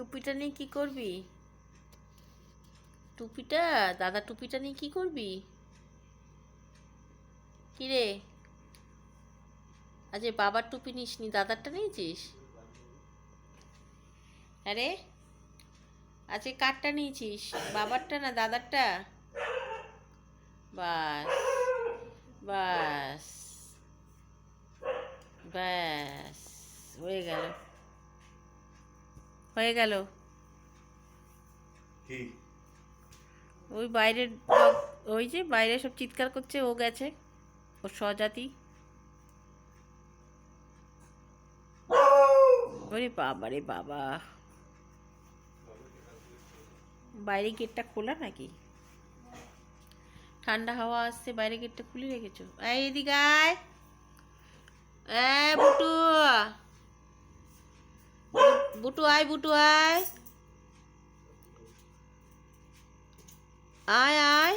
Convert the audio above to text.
টুপিটা নিয়ে কি করবি? টুপিটা, দাদা টুপিটা নিয়ে কি করবি? কি রে, আজ বাবার টুপি নিসনি, দাদারটা নিয়েছিস? আরে আজকে কারটা নিয়েছিস, বাবারটা না দাদারটা? বাস, বাস, ব্যাস, হয়ে গেল, হয়ে গেল। ওই বাইরের ওই যে বাইরে সব চিৎকার করছে, ও গেছে, ওর স্বজাতি। ওরে বাবা রে বাবা, বাইরে গেটটা খোলা নাকি? ঠান্ডা হাওয়া আসছে, বাইরে গেটটা খুলে রেখেছো? এই এদিকে আয়, বুটু, বুটু আয়, বুটু আয়, আয় আয়।